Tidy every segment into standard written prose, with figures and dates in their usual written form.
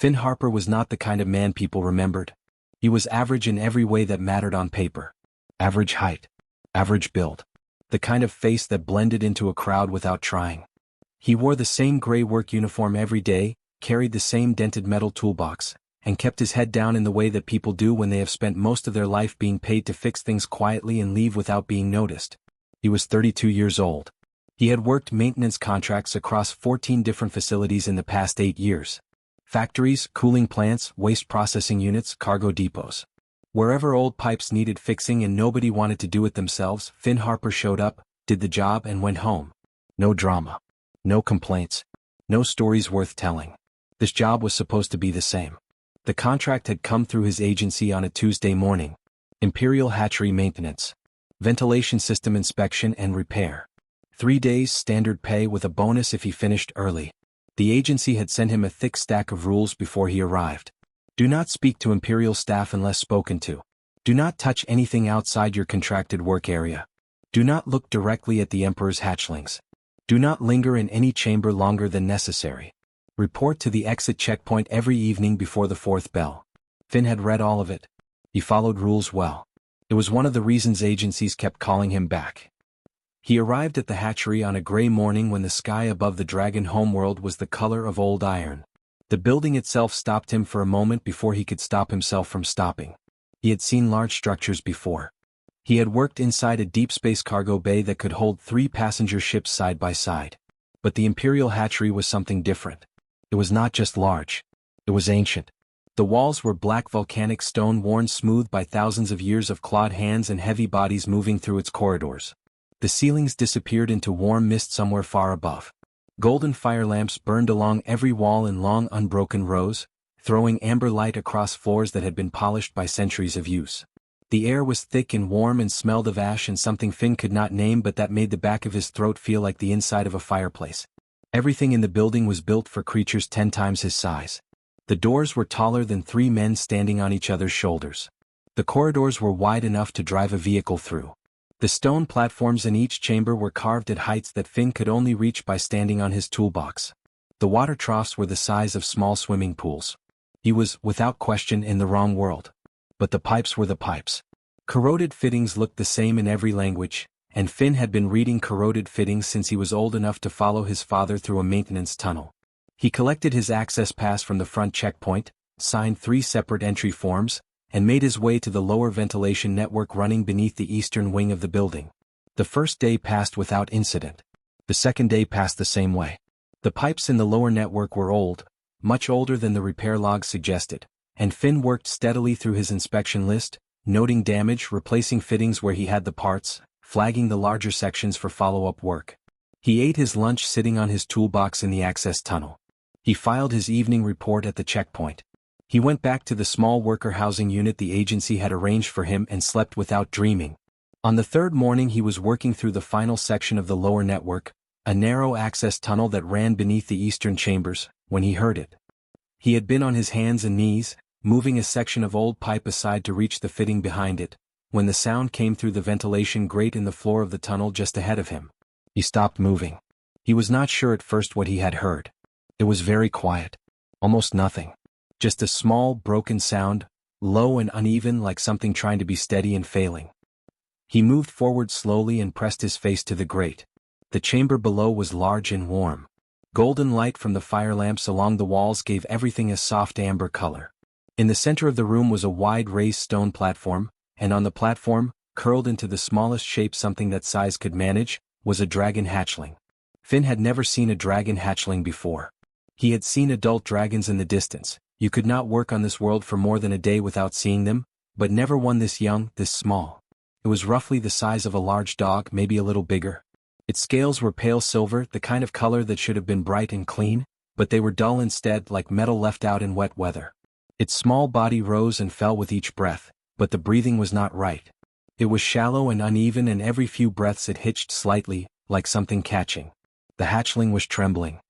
Finn Harper was not the kind of man people remembered. He was average in every way that mattered on paper. Average height. Average build. The kind of face that blended into a crowd without trying. He wore the same gray work uniform every day, carried the same dented metal toolbox, and kept his head down in the way that people do when they have spent most of their life being paid to fix things quietly and leave without being noticed. He was 32 years old. He had worked maintenance contracts across 14 different facilities in the past 8 years. Factories, cooling plants, waste processing units, cargo depots. Wherever old pipes needed fixing and nobody wanted to do it themselves, Finn Harper showed up, did the job and went home. No drama. No complaints. No stories worth telling. This job was supposed to be the same. The contract had come through his agency on a Tuesday morning. Imperial Hatchery Maintenance. Ventilation system inspection and repair. 3 days standard pay with a bonus if he finished early. The agency had sent him a thick stack of rules before he arrived. Do not speak to Imperial staff unless spoken to. Do not touch anything outside your contracted work area. Do not look directly at the Emperor's hatchlings. Do not linger in any chamber longer than necessary. Report to the exit checkpoint every evening before the 4th bell. Finn had read all of it. He followed rules well. It was one of the reasons agencies kept calling him back. He arrived at the hatchery on a gray morning when the sky above the dragon homeworld was the color of old iron. The building itself stopped him for a moment before he could stop himself from stopping. He had seen large structures before. He had worked inside a deep space cargo bay that could hold 3 passenger ships side by side. But the Imperial hatchery was something different. It was not just large. It was ancient. The walls were black volcanic stone worn smooth by thousands of years of clawed hands and heavy bodies moving through its corridors. The ceilings disappeared into warm mist somewhere far above. Golden fire lamps burned along every wall in long unbroken rows, throwing amber light across floors that had been polished by centuries of use. The air was thick and warm and smelled of ash and something Finn could not name, but that made the back of his throat feel like the inside of a fireplace. Everything in the building was built for creatures 10 times his size. The doors were taller than 3 men standing on each other's shoulders. The corridors were wide enough to drive a vehicle through. The stone platforms in each chamber were carved at heights that Finn could only reach by standing on his toolbox. The water troughs were the size of small swimming pools. He was, without question, in the wrong world. But the pipes were the pipes. Corroded fittings looked the same in every language, and Finn had been reading corroded fittings since he was old enough to follow his father through a maintenance tunnel. He collected his access pass from the front checkpoint, signed 3 separate entry forms, and made his way to the lower ventilation network running beneath the eastern wing of the building. The first day passed without incident. The second day passed the same way. The pipes in the lower network were old, much older than the repair log suggested, and Finn worked steadily through his inspection list, noting damage, replacing fittings where he had the parts, flagging the larger sections for follow-up work. He ate his lunch sitting on his toolbox in the access tunnel. He filed his evening report at the checkpoint. He went back to the small worker housing unit the agency had arranged for him and slept without dreaming. On the 3rd morning he was working through the final section of the lower network, a narrow access tunnel that ran beneath the eastern chambers, when he heard it. He had been on his hands and knees, moving a section of old pipe aside to reach the fitting behind it, when the sound came through the ventilation grate in the floor of the tunnel just ahead of him. He stopped moving. He was not sure at first what he had heard. It was very quiet. Almost nothing. Just a small, broken sound, low and uneven like something trying to be steady and failing. He moved forward slowly and pressed his face to the grate. The chamber below was large and warm. Golden light from the fire lamps along the walls gave everything a soft amber color. In the center of the room was a wide raised stone platform, and on the platform, curled into the smallest shape something that size could manage, was a dragon hatchling. Finn had never seen a dragon hatchling before. He had seen adult dragons in the distance. You could not work on this world for more than a day without seeing them, but never one this young, this small. It was roughly the size of a large dog, maybe a little bigger. Its scales were pale silver, the kind of color that should have been bright and clean, but they were dull instead, like metal left out in wet weather. Its small body rose and fell with each breath, but the breathing was not right. It was shallow and uneven, and every few breaths it hitched slightly, like something catching. The hatchling was trembling.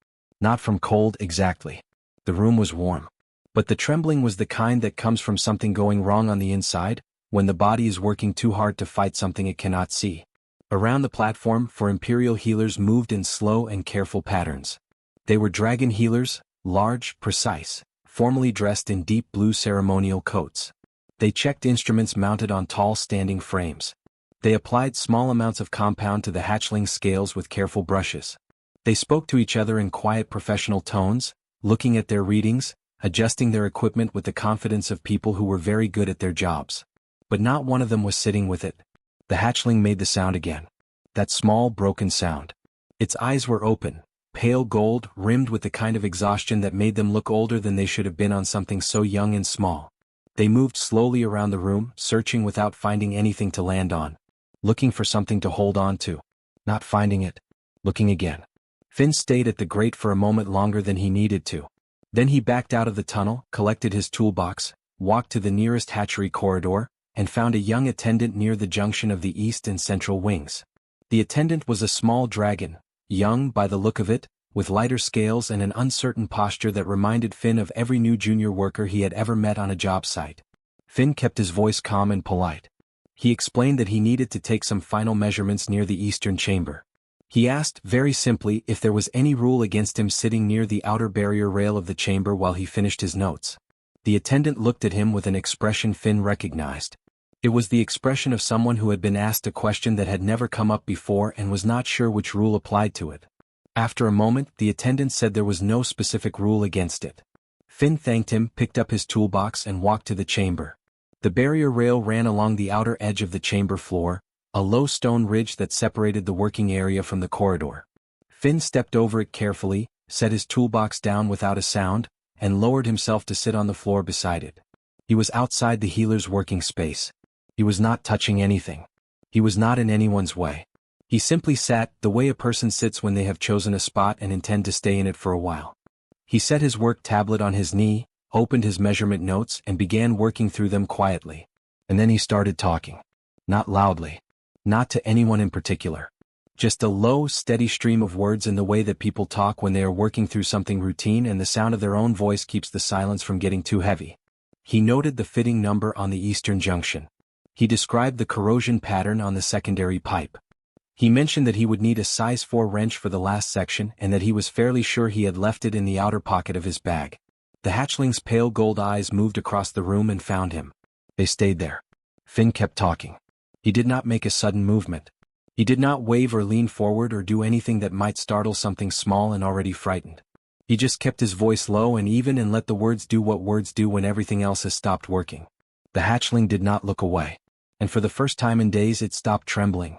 Not from cold exactly. The room was warm. But the trembling was the kind that comes from something going wrong on the inside, when the body is working too hard to fight something it cannot see. Around the platform, 4 Imperial healers moved in slow and careful patterns. They were dragon healers, large, precise, formally dressed in deep blue ceremonial coats. They checked instruments mounted on tall standing frames. They applied small amounts of compound to the hatchling scales with careful brushes. They spoke to each other in quiet professional tones, looking at their readings, adjusting their equipment with the confidence of people who were very good at their jobs. But not one of them was sitting with it. The hatchling made the sound again. That small, broken sound. Its eyes were open, pale gold, rimmed with the kind of exhaustion that made them look older than they should have been on something so young and small. They moved slowly around the room, searching without finding anything to land on. Looking for something to hold on to. Not finding it. Looking again. Finn stayed at the grate for a moment longer than he needed to. Then he backed out of the tunnel, collected his toolbox, walked to the nearest hatchery corridor, and found a young attendant near the junction of the east and central wings. The attendant was a small dragon, young by the look of it, with lighter scales and an uncertain posture that reminded Finn of every new junior worker he had ever met on a job site. Finn kept his voice calm and polite. He explained that he needed to take some final measurements near the eastern chamber. He asked, very simply, if there was any rule against him sitting near the outer barrier rail of the chamber while he finished his notes. The attendant looked at him with an expression Finn recognized. It was the expression of someone who had been asked a question that had never come up before and was not sure which rule applied to it. After a moment, the attendant said there was no specific rule against it. Finn thanked him, picked up his toolbox and walked to the chamber. The barrier rail ran along the outer edge of the chamber floor, a low stone ridge that separated the working area from the corridor. Finn stepped over it carefully, set his toolbox down without a sound, and lowered himself to sit on the floor beside it. He was outside the healer's working space. He was not touching anything. He was not in anyone's way. He simply sat, the way a person sits when they have chosen a spot and intend to stay in it for a while. He set his work tablet on his knee, opened his measurement notes and began working through them quietly. And then he started talking. Not loudly. Not to anyone in particular. Just a low, steady stream of words in the way that people talk when they are working through something routine and the sound of their own voice keeps the silence from getting too heavy. He noted the fitting number on the eastern junction. He described the corrosion pattern on the secondary pipe. He mentioned that he would need a size 4 wrench for the last section and that he was fairly sure he had left it in the outer pocket of his bag. The hatchling's pale gold eyes moved across the room and found him. They stayed there. Finn kept talking. He did not make a sudden movement. He did not wave or lean forward or do anything that might startle something small and already frightened. He just kept his voice low and even and let the words do what words do when everything else has stopped working. The hatchling did not look away. And for the first time in days it stopped trembling.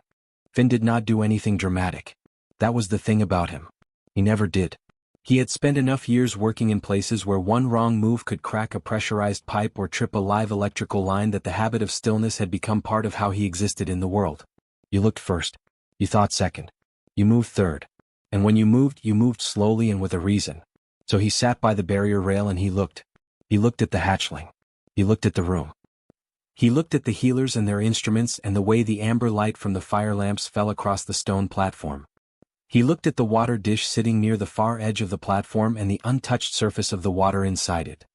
Finn did not do anything dramatic. That was the thing about him. He never did. He had spent enough years working in places where one wrong move could crack a pressurized pipe or trip a live electrical line that the habit of stillness had become part of how he existed in the world. You looked first. You thought second. You moved third. And when you moved slowly and with a reason. So he sat by the barrier rail and he looked. He looked at the hatchling. He looked at the room. He looked at the healers and their instruments and the way the amber light from the fire lamps fell across the stone platform. He looked at the water dish sitting near the far edge of the platform and the untouched surface of the water inside it.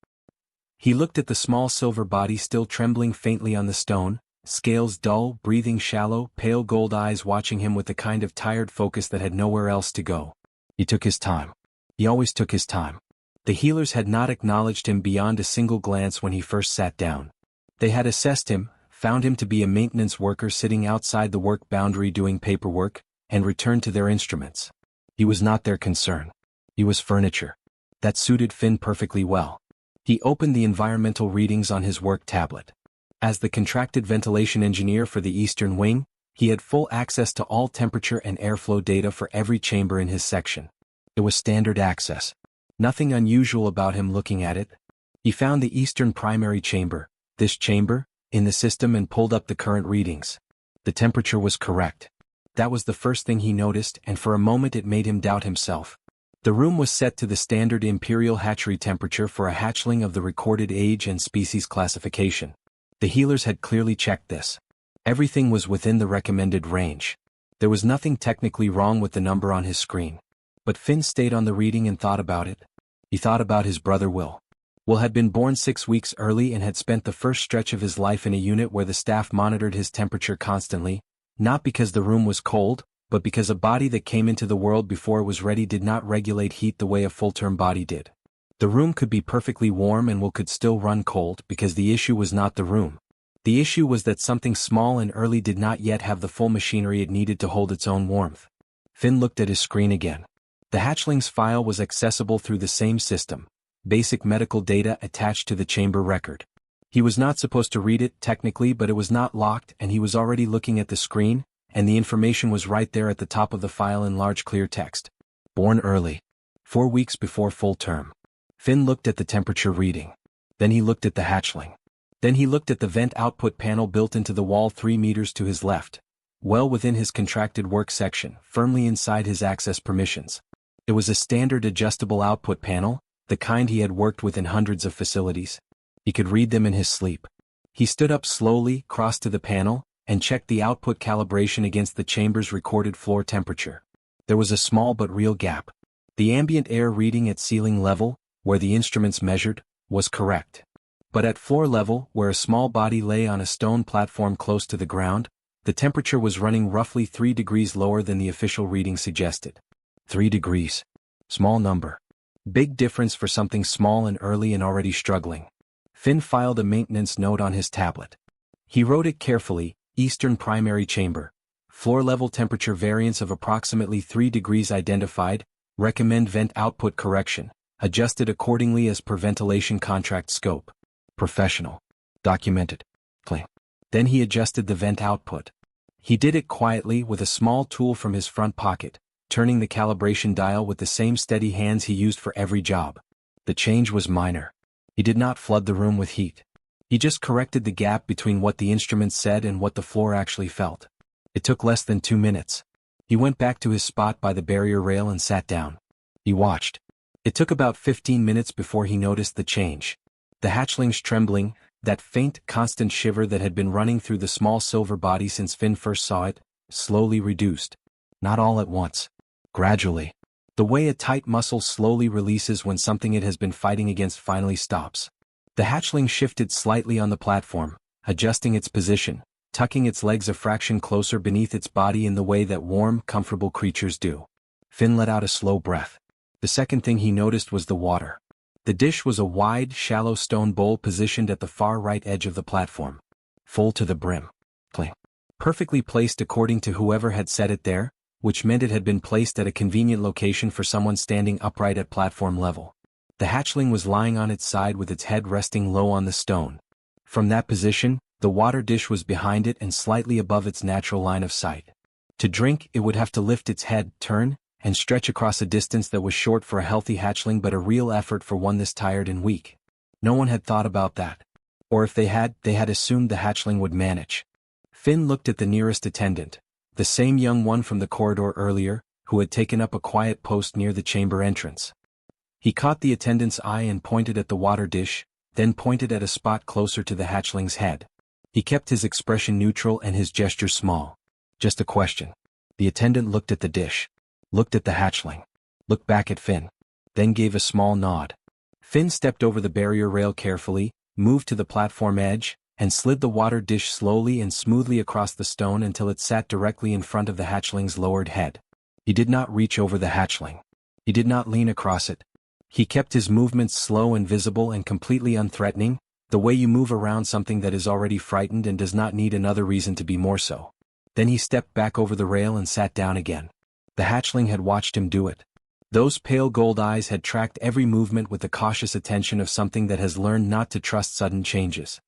He looked at the small silver body still trembling faintly on the stone, scales dull, breathing shallow, pale gold eyes watching him with the kind of tired focus that had nowhere else to go. He took his time. He always took his time. The healers had not acknowledged him beyond a single glance when he first sat down. They had assessed him, found him to be a maintenance worker sitting outside the work boundary doing paperwork, and returned to their instruments. He was not their concern. He was furniture. That suited Finn perfectly well. He opened the environmental readings on his work tablet. As the contracted ventilation engineer for the Eastern Wing, he had full access to all temperature and airflow data for every chamber in his section. It was standard access. Nothing unusual about him looking at it. He found the Eastern primary chamber, this chamber, in the system and pulled up the current readings. The temperature was correct. That was the first thing he noticed, and for a moment it made him doubt himself. The room was set to the standard imperial hatchery temperature for a hatchling of the recorded age and species classification. The healers had clearly checked this. Everything was within the recommended range. There was nothing technically wrong with the number on his screen. But Finn stayed on the reading and thought about it. He thought about his brother Will. Will had been born 6 weeks early and had spent the first stretch of his life in a unit where the staff monitored his temperature constantly, not because the room was cold, but because a body that came into the world before it was ready did not regulate heat the way a full-term body did. The room could be perfectly warm and could still run cold because the issue was not the room. The issue was that something small and early did not yet have the full machinery it needed to hold its own warmth. Finn looked at his screen again. The hatchling's file was accessible through the same system, basic medical data attached to the chamber record. He was not supposed to read it technically, but it was not locked and he was already looking at the screen, and the information was right there at the top of the file in large clear text. Born early. 4 weeks before full term. Finn looked at the temperature reading. Then he looked at the hatchling. Then he looked at the vent output panel built into the wall 3 meters to his left, well within his contracted work section, firmly inside his access permissions. It was a standard adjustable output panel, the kind he had worked with in hundreds of facilities. He could read them in his sleep. He stood up slowly, crossed to the panel, and checked the output calibration against the chamber's recorded floor temperature. There was a small but real gap. The ambient air reading at ceiling level, where the instruments measured, was correct. But at floor level, where a small body lay on a stone platform close to the ground, the temperature was running roughly 3 degrees lower than the official reading suggested. 3 degrees. Small number. Big difference for something small and early and already struggling. Finn filed a maintenance note on his tablet. He wrote it carefully: Eastern Primary Chamber. Floor level temperature variance of approximately 3 degrees identified, recommend vent output correction, adjusted accordingly as per ventilation contract scope. Professional. Documented. Clean. Then he adjusted the vent output. He did it quietly with a small tool from his front pocket, turning the calibration dial with the same steady hands he used for every job. The change was minor. He did not flood the room with heat. He just corrected the gap between what the instruments said and what the floor actually felt. It took less than 2 minutes. He went back to his spot by the barrier rail and sat down. He watched. It took about 15 minutes before he noticed the change. The hatchling's trembling, that faint, constant shiver that had been running through the small silver body since Finn first saw it, slowly reduced. Not all at once. Gradually. The way a tight muscle slowly releases when something it has been fighting against finally stops. The hatchling shifted slightly on the platform, adjusting its position, tucking its legs a fraction closer beneath its body in the way that warm, comfortable creatures do. Finn let out a slow breath. The second thing he noticed was the water. The dish was a wide, shallow stone bowl positioned at the far right edge of the platform. Full to the brim. Cling. Perfectly placed according to whoever had set it there, which meant it had been placed at a convenient location for someone standing upright at platform level. The hatchling was lying on its side with its head resting low on the stone. From that position, the water dish was behind it and slightly above its natural line of sight. To drink, it would have to lift its head, turn, and stretch across a distance that was short for a healthy hatchling but a real effort for one this tired and weak. No one had thought about that. Or if they had assumed the hatchling would manage. Finn looked at the nearest attendant, the same young one from the corridor earlier, who had taken up a quiet post near the chamber entrance. He caught the attendant's eye and pointed at the water dish, then pointed at a spot closer to the hatchling's head. He kept his expression neutral and his gesture small. Just a question. The attendant looked at the dish. Looked at the hatchling. Looked back at Finn. Then gave a small nod. Finn stepped over the barrier rail carefully, moved to the platform edge, and slid the water dish slowly and smoothly across the stone until it sat directly in front of the hatchling's lowered head. He did not reach over the hatchling. He did not lean across it. He kept his movements slow and visible and completely unthreatening, the way you move around something that is already frightened and does not need another reason to be more so. Then he stepped back over the rail and sat down again. The hatchling had watched him do it. Those pale gold eyes had tracked every movement with the cautious attention of something that has learned not to trust sudden changes.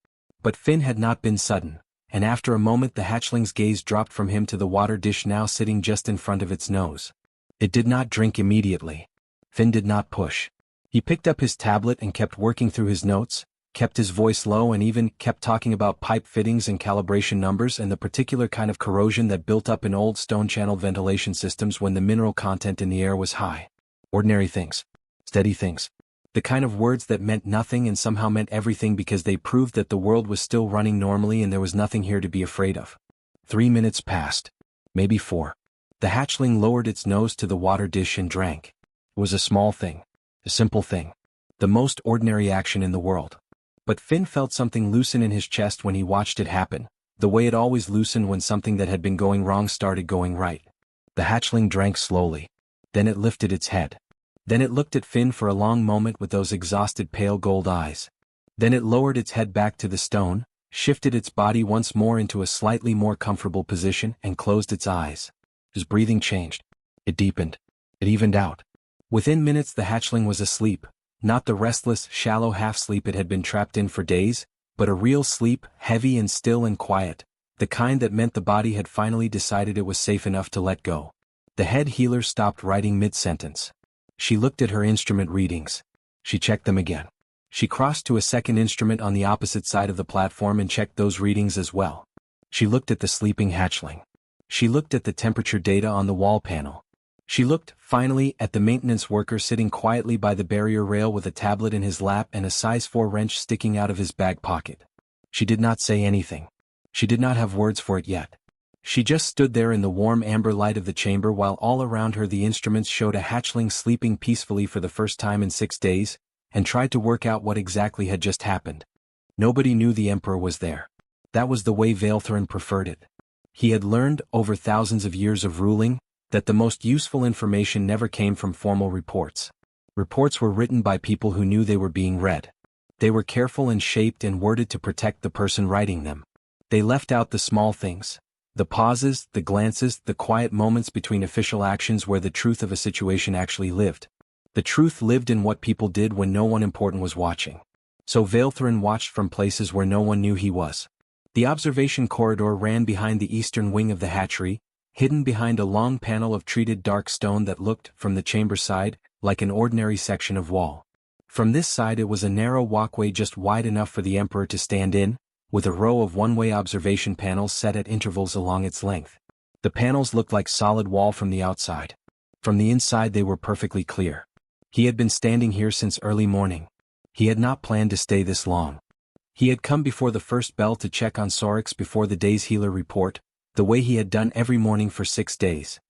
But Finn had not been sudden, and after a moment the hatchling's gaze dropped from him to the water dish now sitting just in front of its nose. It did not drink immediately. Finn did not push. He picked up his tablet and kept working through his notes, kept his voice low and even kept talking about pipe fittings and calibration numbers and the particular kind of corrosion that built up in old stone-channel ventilation systems when the mineral content in the air was high. Ordinary things. Steady things. The kind of words that meant nothing and somehow meant everything because they proved that the world was still running normally and there was nothing here to be afraid of. 3 minutes passed. Maybe 4. The hatchling lowered its nose to the water dish and drank. It was a small thing. A simple thing. The most ordinary action in the world. But Finn felt something loosen in his chest when he watched it happen, the way it always loosened when something that had been going wrong started going right. The hatchling drank slowly. Then it lifted its head. Then it looked at Finn for a long moment with those exhausted pale gold eyes. Then it lowered its head back to the stone, shifted its body once more into a slightly more comfortable position and closed its eyes. His breathing changed. It deepened. It evened out. Within minutes the hatchling was asleep, not the restless, shallow half-sleep it had been trapped in for days, but a real sleep, heavy and still and quiet, the kind that meant the body had finally decided it was safe enough to let go. The head healer stopped writing mid-sentence. She looked at her instrument readings. She checked them again. She crossed to a second instrument on the opposite side of the platform and checked those readings as well. She looked at the sleeping hatchling. She looked at the temperature data on the wall panel. She looked, finally, at the maintenance worker sitting quietly by the barrier rail with a tablet in his lap and a size 4 wrench sticking out of his back pocket. She did not say anything. She did not have words for it yet. She just stood there in the warm amber light of the chamber while all around her the instruments showed a hatchling sleeping peacefully for the first time in 6 days, and tried to work out what exactly had just happened. Nobody knew the Emperor was there. That was the way Vaeltherin preferred it. He had learned, over thousands of years of ruling, that the most useful information never came from formal reports. Reports were written by people who knew they were being read. They were careful and shaped and worded to protect the person writing them. They left out the small things. The pauses, the glances, the quiet moments between official actions where the truth of a situation actually lived. The truth lived in what people did when no one important was watching. So Vaeltherin watched from places where no one knew he was. The observation corridor ran behind the eastern wing of the hatchery, hidden behind a long panel of treated dark stone that looked, from the chamber side, like an ordinary section of wall. From this side it was a narrow walkway just wide enough for the Emperor to stand in, with a row of one-way observation panels set at intervals along its length. The panels looked like solid wall from the outside. From the inside they were perfectly clear. He had been standing here since early morning. He had not planned to stay this long. He had come before the first bell to check on Sorix before the day's healer report, the way he had done every morning for 6 days.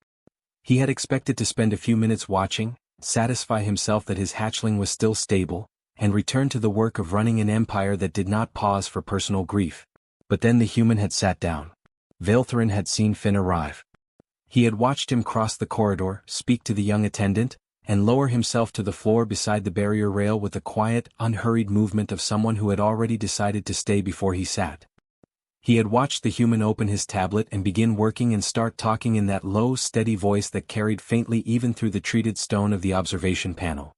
He had expected to spend a few minutes watching, satisfy himself that his hatchling was still stable, and return to the work of running an empire that did not pause for personal grief. But then the human had sat down. Vaeltherin had seen Finn arrive. He had watched him cross the corridor, speak to the young attendant, and lower himself to the floor beside the barrier rail with the quiet, unhurried movement of someone who had already decided to stay before he sat. He had watched the human open his tablet and begin working and start talking in that low, steady voice that carried faintly even through the treated stone of the observation panel.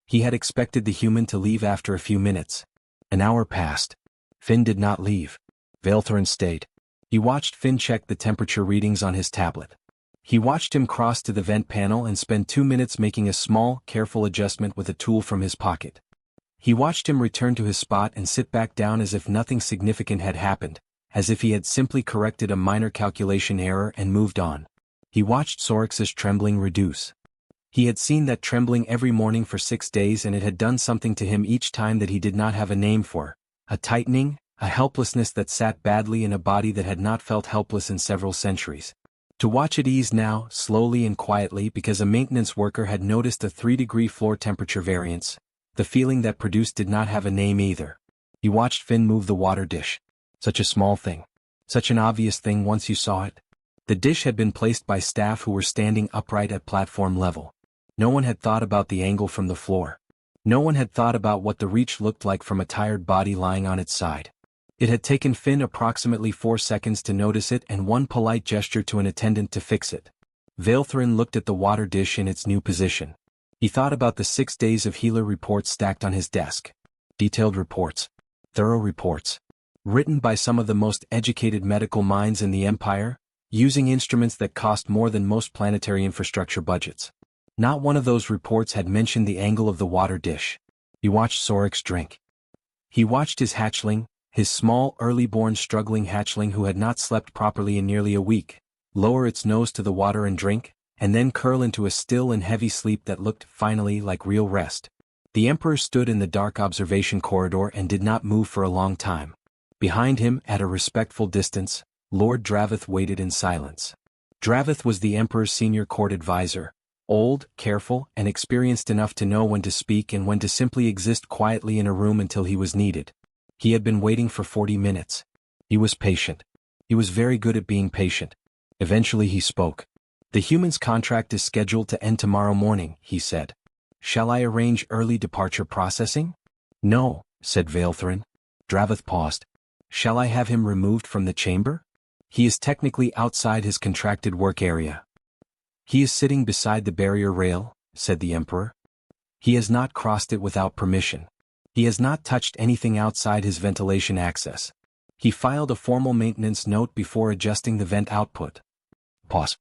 He had expected the human to leave after a few minutes. An hour passed. Finn did not leave. Vaeltherin stayed. He watched Finn check the temperature readings on his tablet. He watched him cross to the vent panel and spend 2 minutes making a small, careful adjustment with a tool from his pocket. He watched him return to his spot and sit back down as if nothing significant had happened, as if he had simply corrected a minor calculation error and moved on. He watched Sorix's trembling reduce. He had seen that trembling every morning for 6 days and it had done something to him each time that he did not have a name for, a tightening, a helplessness that sat badly in a body that had not felt helpless in several centuries. To watch it ease now, slowly and quietly because a maintenance worker had noticed a 3-degree floor temperature variance, the feeling that produced did not have a name either. He watched Finn move the water dish. Such a small thing. Such an obvious thing once you saw it. The dish had been placed by staff who were standing upright at platform level. No one had thought about the angle from the floor. No one had thought about what the reach looked like from a tired body lying on its side. It had taken Finn approximately 4 seconds to notice it and one polite gesture to an attendant to fix it. Vaeltherin looked at the water dish in its new position. He thought about the 6 days of healer reports stacked on his desk. Detailed reports. Thorough reports. Written by some of the most educated medical minds in the Empire, using instruments that cost more than most planetary infrastructure budgets. Not one of those reports had mentioned the angle of the water dish. He watched Sorix drink. He watched his hatchling, his small, early-born struggling hatchling who had not slept properly in nearly a week, lower its nose to the water and drink, and then curl into a still and heavy sleep that looked, finally, like real rest. The Emperor stood in the dark observation corridor and did not move for a long time. Behind him, at a respectful distance, Lord Dravith waited in silence. Dravith was the Emperor's senior court advisor, old, careful, and experienced enough to know when to speak and when to simply exist quietly in a room until he was needed. He had been waiting for 40 minutes. He was patient. He was very good at being patient. Eventually he spoke. "The human's contract is scheduled to end tomorrow morning," he said. Shall I arrange early departure processing? No, said Vaelthrin. Draveth paused. Shall I have him removed from the chamber? He is technically outside his contracted work area. He is sitting beside the barrier rail, said the Emperor. He has not crossed it without permission. He has not touched anything outside his ventilation access. He filed a formal maintenance note before adjusting the vent output. Pause.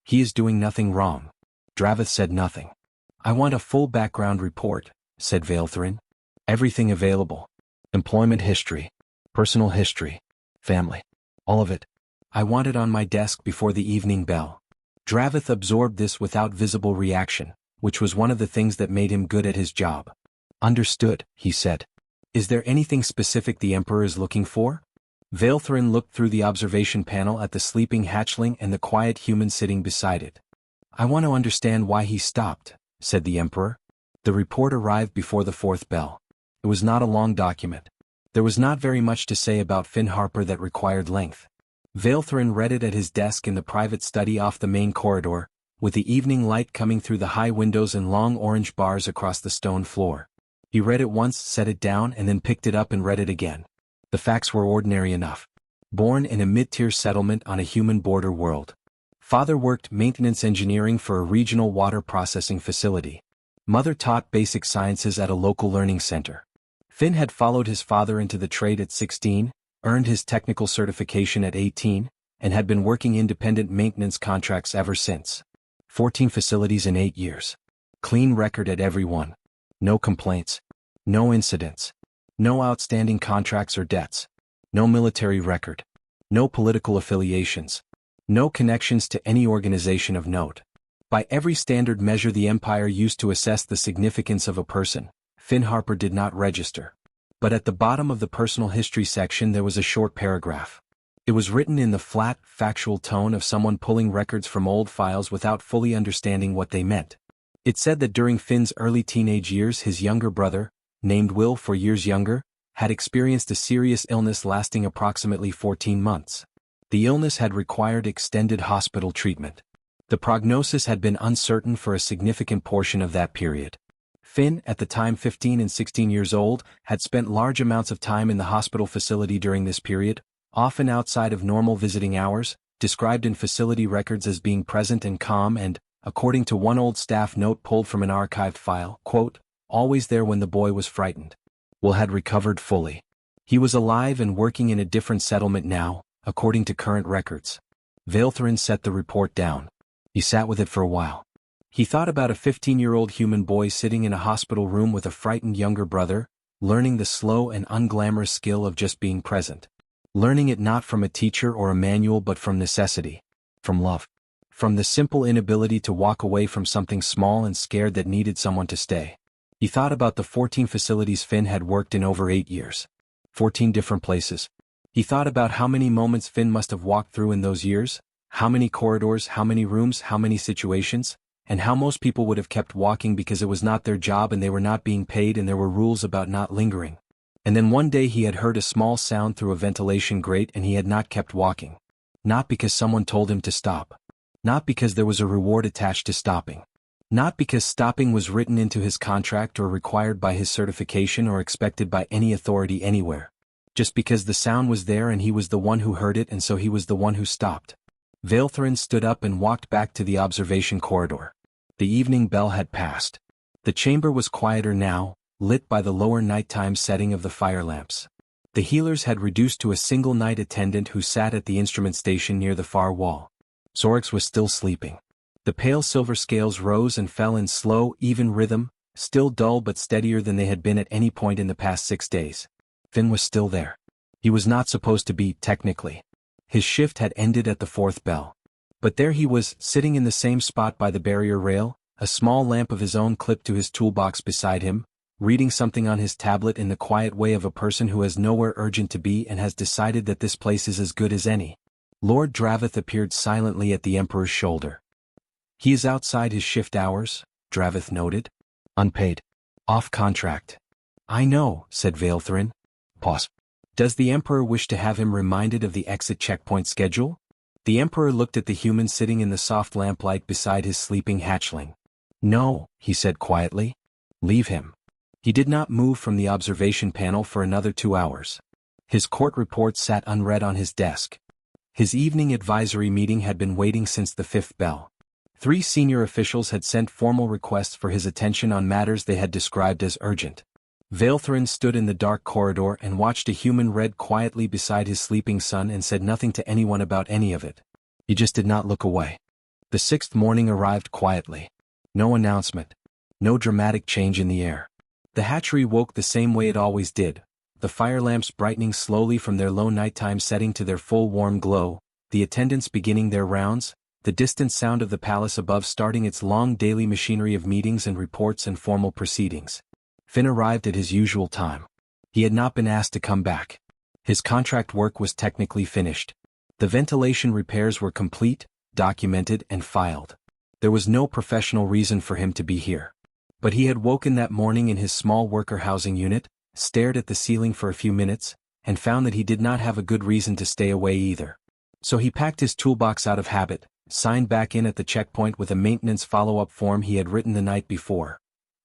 He is doing nothing wrong. Draveth said nothing. I want a full background report, said Vaelthrin. Everything available. Employment history. Personal history. Family. All of it. I want it on my desk before the evening bell. Draveth absorbed this without visible reaction, which was one of the things that made him good at his job. Understood, he said. Is there anything specific the Emperor is looking for? Vaelthrin looked through the observation panel at the sleeping hatchling and the quiet human sitting beside it. I want to understand why he stopped, said the Emperor. The report arrived before the fourth bell. It was not a long document. There was not very much to say about Finn Harper that required length. Vaelthrin read it at his desk in the private study off the main corridor, with the evening light coming through the high windows and long orange bars across the stone floor. He read it once, set it down, and then picked it up and read it again. The facts were ordinary enough. Born in a mid-tier settlement on a human border world. Father worked maintenance engineering for a regional water processing facility. Mother taught basic sciences at a local learning center. Finn had followed his father into the trade at 16, earned his technical certification at 18, and had been working independent maintenance contracts ever since. 14 facilities in 8 years. Clean record at every one. No complaints. No incidents. No outstanding contracts or debts. No military record. No political affiliations. No connections to any organization of note. By every standard measure the Empire used to assess the significance of a person, Finn Harper did not register. But at the bottom of the personal history section there was a short paragraph. It was written in the flat, factual tone of someone pulling records from old files without fully understanding what they meant. It said that during Finn's early teenage years his younger brother, named Will 4 years younger, had experienced a serious illness lasting approximately 14 months. The illness had required extended hospital treatment. The prognosis had been uncertain for a significant portion of that period. Finn, at the time 15 and 16 years old, had spent large amounts of time in the hospital facility during this period, often outside of normal visiting hours, described in facility records as being present and calm and, according to one old staff note pulled from an archived file, quote, always there when the boy was frightened. Will had recovered fully. He was alive and working in a different settlement now, according to current records. Vaelthrin set the report down. He sat with it for a while. He thought about a 15-year-old human boy sitting in a hospital room with a frightened younger brother, learning the slow and unglamorous skill of just being present. Learning it not from a teacher or a manual but from necessity. From love. From the simple inability to walk away from something small and scared that needed someone to stay. He thought about the 14 facilities Finn had worked in over 8 years. 14 different places. He thought about how many moments Finn must have walked through in those years, how many corridors, how many rooms, how many situations, and how most people would have kept walking because it was not their job and they were not being paid and there were rules about not lingering. And then one day he had heard a small sound through a ventilation grate and he had not kept walking. Not because someone told him to stop. Not because there was a reward attached to stopping. Not because stopping was written into his contract or required by his certification or expected by any authority anywhere. Just because the sound was there and he was the one who heard it and so he was the one who stopped. Vaelthrin stood up and walked back to the observation corridor. The evening bell had passed. The chamber was quieter now, lit by the lower nighttime setting of the fire lamps. The healers had reduced to a single night attendant who sat at the instrument station near the far wall. Zorix was still sleeping. The pale silver scales rose and fell in slow, even rhythm, still dull but steadier than they had been at any point in the past 6 days. Finn was still there. He was not supposed to be, technically. His shift had ended at the 4th bell. But there he was, sitting in the same spot by the barrier rail, a small lamp of his own clipped to his toolbox beside him, reading something on his tablet in the quiet way of a person who has nowhere urgent to be and has decided that this place is as good as any. Lord Draveth appeared silently at the Emperor's shoulder. He is outside his shift hours, Draveth noted. Unpaid. Off contract. I know, said Vaelthrin. Pause. Does the Emperor wish to have him reminded of the exit checkpoint schedule? The Emperor looked at the human sitting in the soft lamplight beside his sleeping hatchling. "No," he said quietly. "Leave him." He did not move from the observation panel for another 2 hours. His court report sat unread on his desk. His evening advisory meeting had been waiting since the 5th bell. 3 senior officials had sent formal requests for his attention on matters they had described as urgent. Vaelthrin stood in the dark corridor and watched a human read quietly beside his sleeping son and said nothing to anyone about any of it. He just did not look away. The 6th morning arrived quietly. No announcement. No dramatic change in the air. The hatchery woke the same way it always did, the fire lamps brightening slowly from their low nighttime setting to their full warm glow, the attendants beginning their rounds, the distant sound of the palace above starting its long daily machinery of meetings and reports and formal proceedings. Finn arrived at his usual time. He had not been asked to come back. His contract work was technically finished. The ventilation repairs were complete, documented and filed. There was no professional reason for him to be here. But he had woken that morning in his small worker housing unit, stared at the ceiling for a few minutes, and found that he did not have a good reason to stay away either. So he packed his toolbox out of habit, signed back in at the checkpoint with a maintenance follow-up form he had written the night before.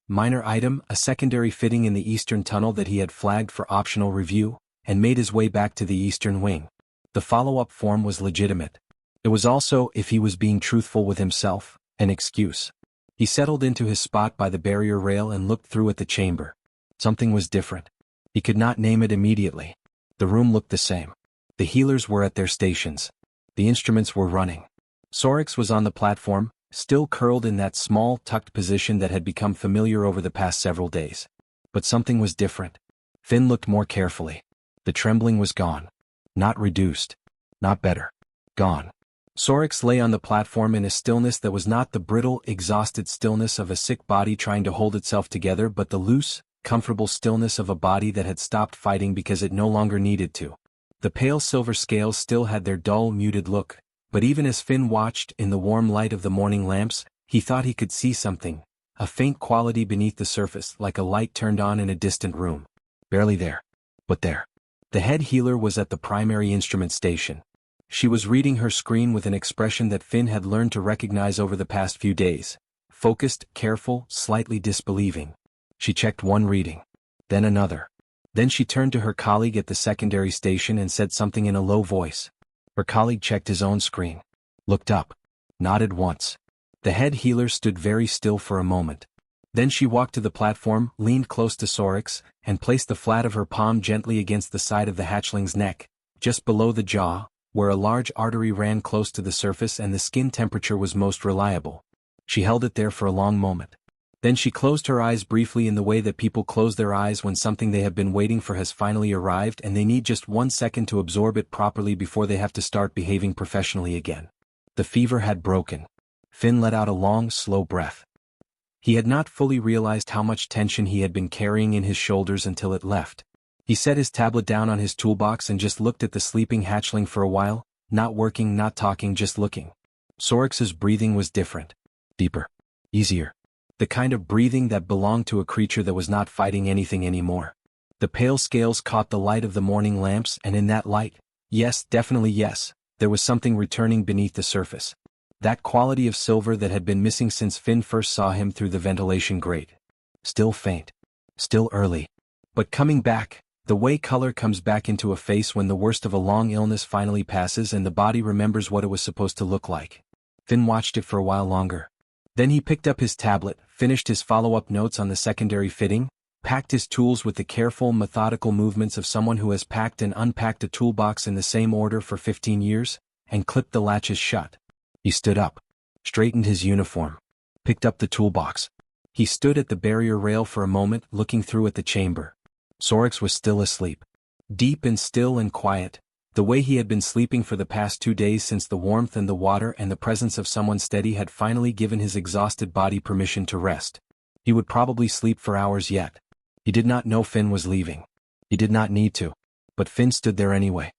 Minor item, a secondary fitting in the eastern tunnel that he had flagged for optional review, and made his way back to the eastern wing. The follow-up form was legitimate. It was also, if he was being truthful with himself, an excuse. He settled into his spot by the barrier rail and looked through at the chamber. Something was different. He could not name it immediately. The room looked the same. The healers were at their stations. The instruments were running. Sorix was on the platform, still curled in that small, tucked position that had become familiar over the past several days. But something was different. Finn looked more carefully. The trembling was gone. Not reduced. Not better. Gone. Sorix lay on the platform in a stillness that was not the brittle, exhausted stillness of a sick body trying to hold itself together but the loose, comfortable stillness of a body that had stopped fighting because it no longer needed to. The pale silver scales still had their dull, muted look, but even as Finn watched in the warm light of the morning lamps, he thought he could see something, a faint quality beneath the surface like a light turned on in a distant room. Barely there. But there. The head healer was at the primary instrument station. She was reading her screen with an expression that Finn had learned to recognize over the past few days. Focused, careful, slightly disbelieving. She checked one reading. Then another. Then she turned to her colleague at the secondary station and said something in a low voice. Her colleague checked his own screen. Looked up. Nodded once. The head healer stood very still for a moment. Then she walked to the platform, leaned close to Sorix, and placed the flat of her palm gently against the side of the hatchling's neck, just below the jaw, where a large artery ran close to the surface and the skin temperature was most reliable. She held it there for a long moment. Then she closed her eyes briefly in the way that people close their eyes when something they have been waiting for has finally arrived and they need just 1 second to absorb it properly before they have to start behaving professionally again. The fever had broken. Finn let out a long, slow breath. He had not fully realized how much tension he had been carrying in his shoulders until it left. He set his tablet down on his toolbox and just looked at the sleeping hatchling for a while, not working, not talking, just looking. Sorix's breathing was different. Deeper. Easier. The kind of breathing that belonged to a creature that was not fighting anything anymore. The pale scales caught the light of the morning lamps and in that light, yes, definitely yes, there was something returning beneath the surface. That quality of silver that had been missing since Finn first saw him through the ventilation grate. Still faint. Still early. But coming back. The way color comes back into a face when the worst of a long illness finally passes and the body remembers what it was supposed to look like. Finn watched it for a while longer. Then he picked up his tablet, finished his follow-up notes on the secondary fitting, packed his tools with the careful, methodical movements of someone who has packed and unpacked a toolbox in the same order for 15 years, and clipped the latches shut. He stood up, straightened his uniform, picked up the toolbox. He stood at the barrier rail for a moment, looking through at the chamber. Sorix was still asleep. Deep and still and quiet, the way he had been sleeping for the past 2 days since the warmth and the water and the presence of someone steady had finally given his exhausted body permission to rest. He would probably sleep for hours yet. He did not know Finn was leaving. He did not need to. But Finn stood there anyway.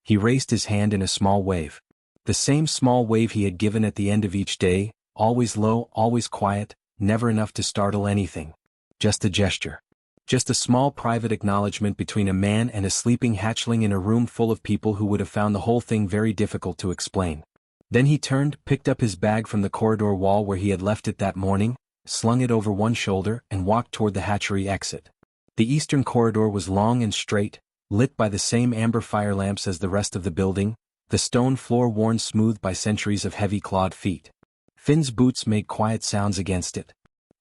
He raised his hand in a small wave. The same small wave he had given at the end of each day, always low, always quiet, never enough to startle anything. Just a gesture. Just a small private acknowledgement between a man and a sleeping hatchling in a room full of people who would have found the whole thing very difficult to explain. Then he turned, picked up his bag from the corridor wall where he had left it that morning, slung it over one shoulder, and walked toward the hatchery exit. The eastern corridor was long and straight, lit by the same amber fire lamps as the rest of the building, the stone floor worn smooth by centuries of heavy clawed feet. Finn's boots made quiet sounds against it.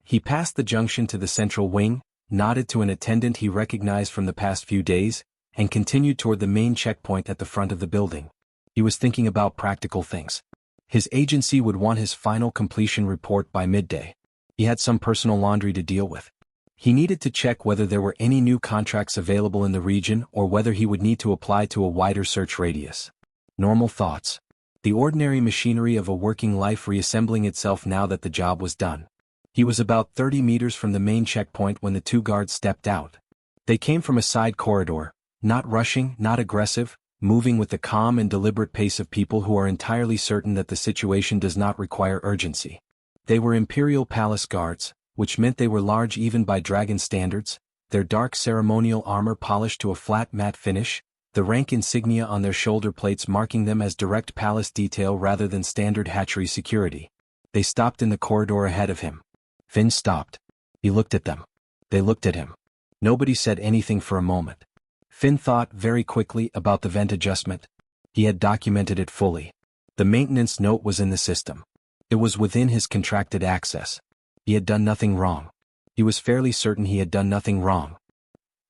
He passed the junction to the central wing, nodded to an attendant he recognized from the past few days, and continued toward the main checkpoint at the front of the building. He was thinking about practical things. His agency would want his final completion report by midday. He had some personal laundry to deal with. He needed to check whether there were any new contracts available in the region or whether he would need to apply to a wider search radius. Normal thoughts. The ordinary machinery of a working life reassembling itself now that the job was done. He was about 30 meters from the main checkpoint when the two guards stepped out. They came from a side corridor, not rushing, not aggressive, moving with the calm and deliberate pace of people who are entirely certain that the situation does not require urgency. They were Imperial Palace guards, which meant they were large even by dragon standards, their dark ceremonial armor polished to a flat matte finish, the rank insignia on their shoulder plates marking them as direct palace detail rather than standard hatchery security. They stopped in the corridor ahead of him. Finn stopped. He looked at them. They looked at him. Nobody said anything for a moment. Finn thought very quickly about the vent adjustment. He had documented it fully. The maintenance note was in the system. It was within his contracted access. He had done nothing wrong. He was fairly certain he had done nothing wrong.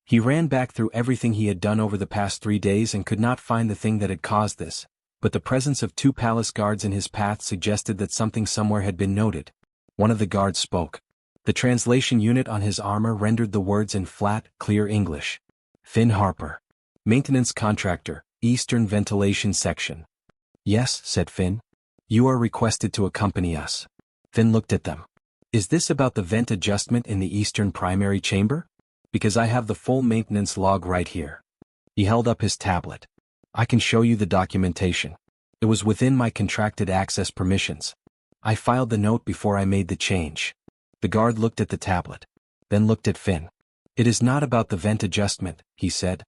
He ran back through everything he had done over the past 3 days and could not find the thing that had caused this, but the presence of 2 palace guards in his path suggested that something somewhere had been noted. One of the guards spoke. The translation unit on his armor rendered the words in flat, clear English. Finn Harper. Maintenance contractor, Eastern Ventilation Section. Yes, said Finn. You are requested to accompany us. Finn looked at them. Is this about the vent adjustment in the Eastern Primary Chamber? Because I have the full maintenance log right here. He held up his tablet. I can show you the documentation. It was within my contracted access permissions. I filed the note before I made the change. The guard looked at the tablet, then looked at Finn. It is not about the vent adjustment, he said.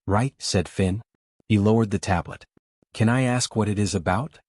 Right, said Finn. He lowered the tablet. Can I ask what it is about?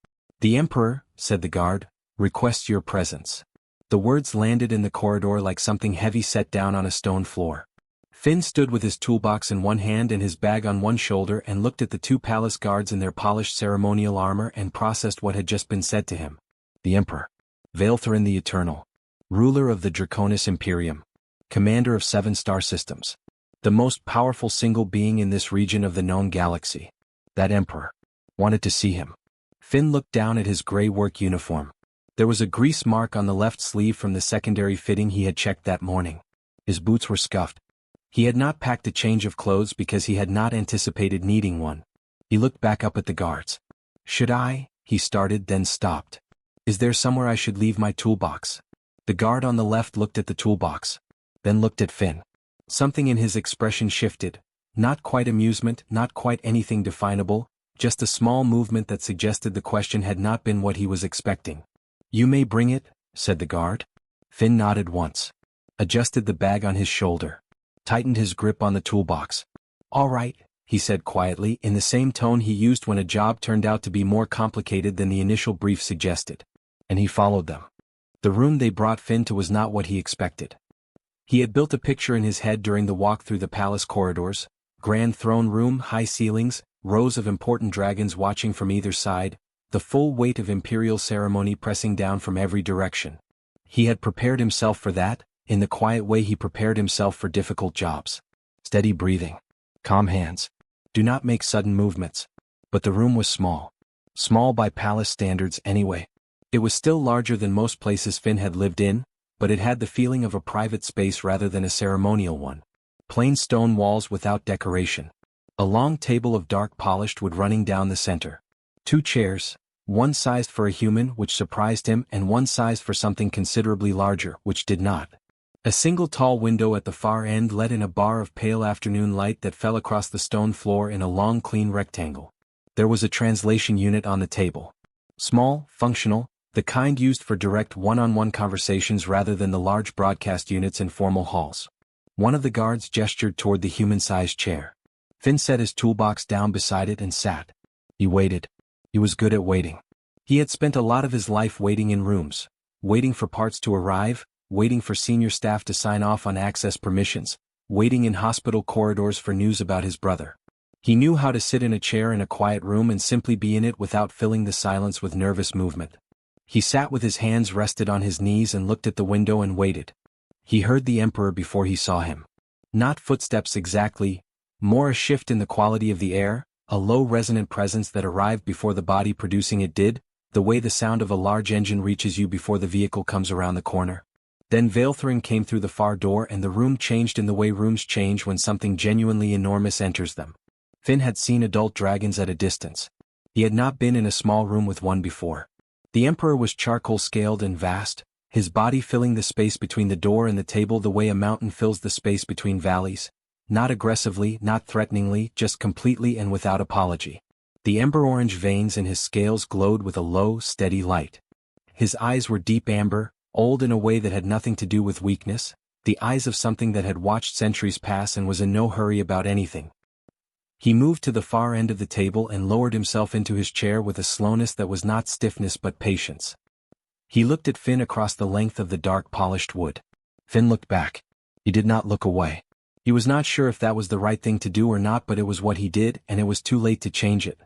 The Emperor, said the guard, requests your presence. The words landed in the corridor like something heavy set down on a stone floor. Finn stood with his toolbox in one hand and his bag on one shoulder and looked at the 2 palace guards in their polished ceremonial armor and processed what had just been said to him. The Emperor. Vaeltharin the Eternal. Ruler of the Draconis Imperium. Commander of 7 star systems. The most powerful single being in this region of the known galaxy. That Emperor. Wanted to see him. Finn looked down at his gray work uniform. There was a grease mark on the left sleeve from the secondary fitting he had checked that morning. His boots were scuffed. He had not packed a change of clothes because he had not anticipated needing one. He looked back up at the guards. Should I? He started, then stopped. Is there somewhere I should leave my toolbox? The guard on the left looked at the toolbox, then looked at Finn. Something in his expression shifted. Not quite amusement, not quite anything definable, just a small movement that suggested the question had not been what he was expecting. You may bring it, said the guard. Finn nodded once. Adjusted the bag on his shoulder. Tightened his grip on the toolbox. All right, he said quietly in the same tone he used when a job turned out to be more complicated than the initial brief suggested. And he followed them. The room they brought Finn to was not what he expected. He had built a picture in his head during the walk through the palace corridors, grand throne room, high ceilings, rows of important dragons watching from either side, the full weight of imperial ceremony pressing down from every direction. He had prepared himself for that, in the quiet way he prepared himself for difficult jobs. Steady breathing. Calm hands. Do not make sudden movements. But the room was small. Small by palace standards anyway. It was still larger than most places Finn had lived in, but it had the feeling of a private space rather than a ceremonial one. Plain stone walls without decoration. A long table of dark polished wood running down the center. 2 chairs, one sized for a human which surprised him and one sized for something considerably larger which did not. A single tall window at the far end let in a bar of pale afternoon light that fell across the stone floor in a long clean rectangle. There was a translation unit on the table. Small, functional, the kind used for direct one-on-one conversations rather than the large broadcast units in formal halls. One of the guards gestured toward the human-sized chair. Finn set his toolbox down beside it and sat. He waited. He was good at waiting. He had spent a lot of his life waiting in rooms, waiting for parts to arrive, waiting for senior staff to sign off on access permissions, waiting in hospital corridors for news about his brother. He knew how to sit in a chair in a quiet room and simply be in it without filling the silence with nervous movement. He sat with his hands rested on his knees and looked at the window and waited. He heard the Emperor before he saw him. Not footsteps exactly, more a shift in the quality of the air, a low resonant presence that arrived before the body producing it did, the way the sound of a large engine reaches you before the vehicle comes around the corner. Then Vaelthrin came through the far door and the room changed in the way rooms change when something genuinely enormous enters them. Finn had seen adult dragons at a distance. He had not been in a small room with one before. The Emperor was charcoal-scaled and vast, his body filling the space between the door and the table the way a mountain fills the space between valleys. Not aggressively, not threateningly, just completely and without apology. The ember-orange veins in his scales glowed with a low, steady light. His eyes were deep amber, old in a way that had nothing to do with weakness, the eyes of something that had watched centuries pass and was in no hurry about anything. He moved to the far end of the table and lowered himself into his chair with a slowness that was not stiffness but patience. He looked at Finn across the length of the dark polished wood. Finn looked back. He did not look away. He was not sure if that was the right thing to do or not, but it was what he did, and it was too late to change it.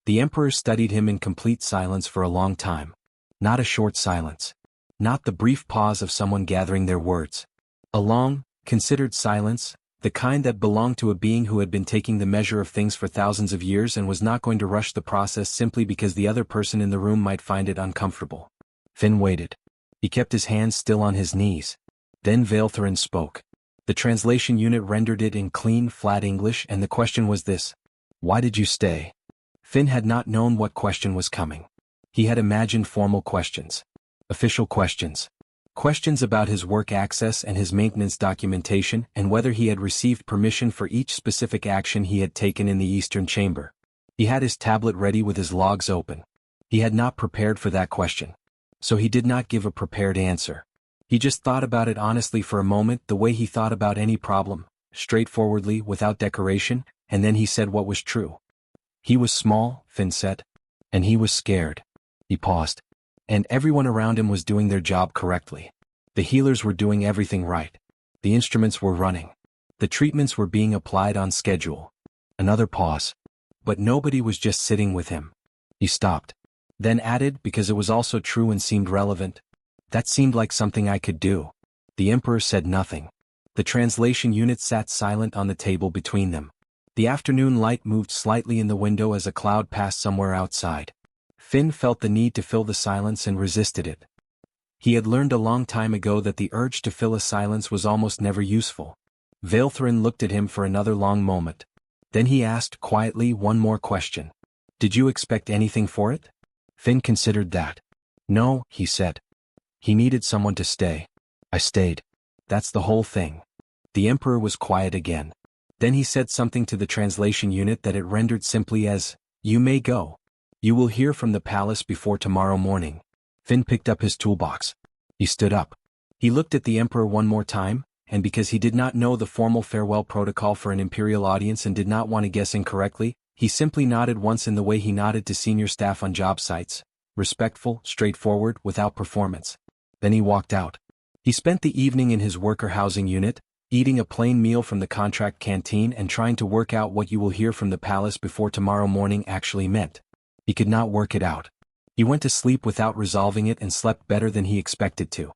The Emperor studied him in complete silence for a long time. Not a short silence. Not the brief pause of someone gathering their words. A long, considered silence, the kind that belonged to a being who had been taking the measure of things for thousands of years and was not going to rush the process simply because the other person in the room might find it uncomfortable. Finn waited. He kept his hands still on his knees. Then Vaelthrin spoke. The translation unit rendered it in clean, flat English, and the question was this: why did you stay? Finn had not known what question was coming. He had imagined formal questions. Official questions. Questions about his work access and his maintenance documentation and whether he had received permission for each specific action he had taken in the Eastern Chamber. He had his tablet ready with his logs open. He had not prepared for that question. So he did not give a prepared answer. He just thought about it honestly for a moment, the way he thought about any problem, straightforwardly, without decoration, and then he said what was true. He was small, Finn said. And he was scared. He paused. And everyone around him was doing their job correctly. The healers were doing everything right. The instruments were running. The treatments were being applied on schedule. Another pause. But nobody was just sitting with him. He stopped. Then added, because it was also true and seemed relevant, that seemed like something I could do. The Emperor said nothing. The translation unit sat silent on the table between them. The afternoon light moved slightly in the window as a cloud passed somewhere outside. Finn felt the need to fill the silence and resisted it. He had learned a long time ago that the urge to fill a silence was almost never useful. Vaelthrin looked at him for another long moment. Then he asked quietly one more question. Did you expect anything for it? Finn considered that. No, he said. He needed someone to stay. I stayed. That's the whole thing. The Emperor was quiet again. Then he said something to the translation unit that it rendered simply as, "You may go. You will hear from the palace before tomorrow morning." Finn picked up his toolbox. He stood up. He looked at the Emperor one more time, and because he did not know the formal farewell protocol for an imperial audience and did not want to guess incorrectly, he simply nodded once in the way he nodded to senior staff on job sites, respectful, straightforward, without performance. Then he walked out. He spent the evening in his worker housing unit, eating a plain meal from the contract canteen and trying to work out what "you will hear from the palace before tomorrow morning" actually meant. He could not work it out. He went to sleep without resolving it and slept better than he expected to.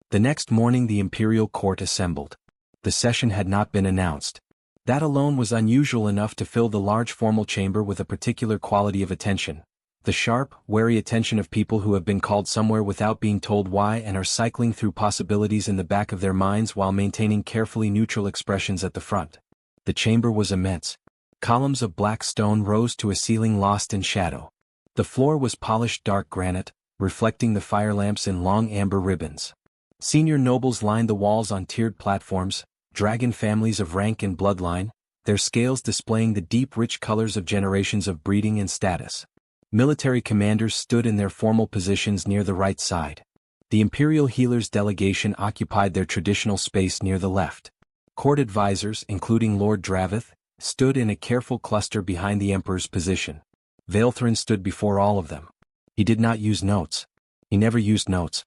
The next morning the imperial court assembled. The session had not been announced. That alone was unusual enough to fill the large formal chamber with a particular quality of attention. The sharp, wary attention of people who have been called somewhere without being told why and are cycling through possibilities in the back of their minds while maintaining carefully neutral expressions at the front. The chamber was immense. Columns of black stone rose to a ceiling lost in shadow. The floor was polished dark granite, reflecting the fire lamps in long amber ribbons. Senior nobles lined the walls on tiered platforms, dragon families of rank and bloodline, their scales displaying the deep rich colors of generations of breeding and status. Military commanders stood in their formal positions near the right side. The Imperial Healers delegation occupied their traditional space near the left. Court advisors, including Lord Dravith, stood in a careful cluster behind the Emperor's position. Vaelthrin stood before all of them. He did not use notes. He never used notes.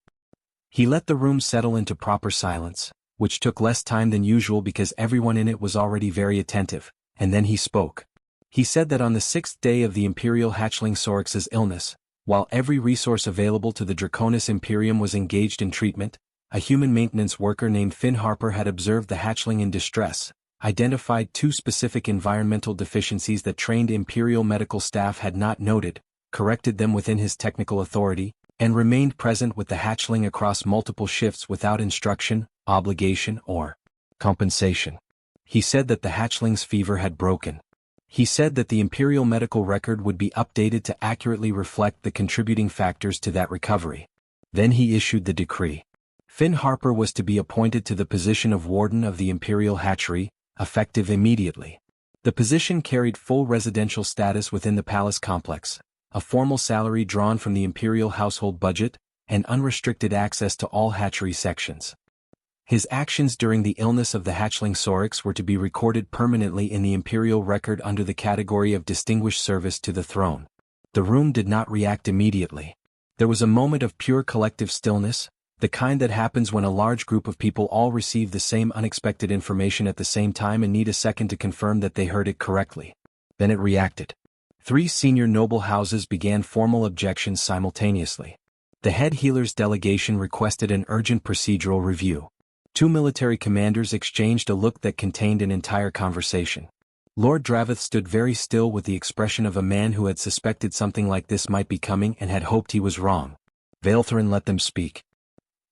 He let the room settle into proper silence, which took less time than usual because everyone in it was already very attentive, and then he spoke. He said that on the 6th day of the Imperial Hatchling Sorix's illness, while every resource available to the Draconis Imperium was engaged in treatment, a human maintenance worker named Finn Harper had observed the hatchling in distress, identified 2 specific environmental deficiencies that trained Imperial medical staff had not noted, corrected them within his technical authority, and remained present with the hatchling across multiple shifts without instruction, obligation, or compensation. He said that the hatchling's fever had broken. He said that the Imperial medical record would be updated to accurately reflect the contributing factors to that recovery. Then he issued the decree. Finn Harper was to be appointed to the position of Warden of the Imperial Hatchery, effective immediately. The position carried full residential status within the palace complex, a formal salary drawn from the Imperial household budget, and unrestricted access to all hatchery sections. His actions during the illness of the hatchling Sorix were to be recorded permanently in the Imperial record under the category of Distinguished Service to the Throne. The room did not react immediately. There was a moment of pure collective stillness, the kind that happens when a large group of people all receive the same unexpected information at the same time and need a second to confirm that they heard it correctly. Then it reacted. 3 senior noble houses began formal objections simultaneously. The head healer's delegation requested an urgent procedural review. 2 military commanders exchanged a look that contained an entire conversation. Lord Draveth stood very still with the expression of a man who had suspected something like this might be coming and had hoped he was wrong. Vaelthrin let them speak.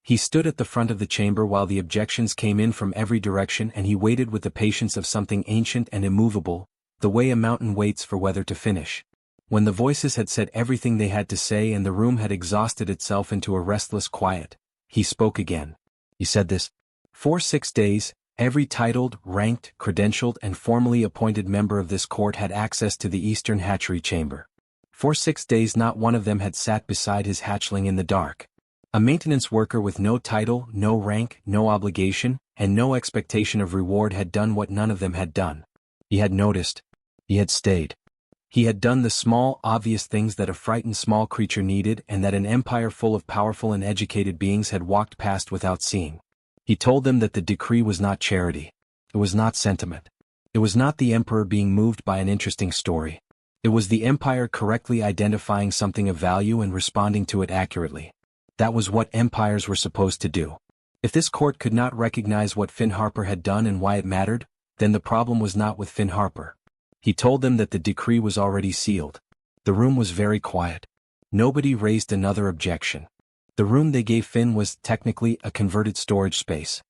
He stood at the front of the chamber while the objections came in from every direction, and he waited with the patience of something ancient and immovable, the way a mountain waits for weather to finish. When the voices had said everything they had to say and the room had exhausted itself into a restless quiet, he spoke again. He said this. For 6 days, every titled, ranked, credentialed, and formally appointed member of this court had access to the Eastern Hatchery Chamber. For 6 days not one of them had sat beside his hatchling in the dark. A maintenance worker with no title, no rank, no obligation, and no expectation of reward had done what none of them had done. He had noticed. He had stayed. He had done the small, obvious things that a frightened small creature needed and that an empire full of powerful and educated beings had walked past without seeing. He told them that the decree was not charity. It was not sentiment. It was not the Emperor being moved by an interesting story. It was the Empire correctly identifying something of value and responding to it accurately. That was what empires were supposed to do. If this court could not recognize what Finn Harper had done and why it mattered, then the problem was not with Finn Harper. He told them that the decree was already sealed. The room was very quiet. Nobody raised another objection. The room they gave Finn was, technically, a converted storage space.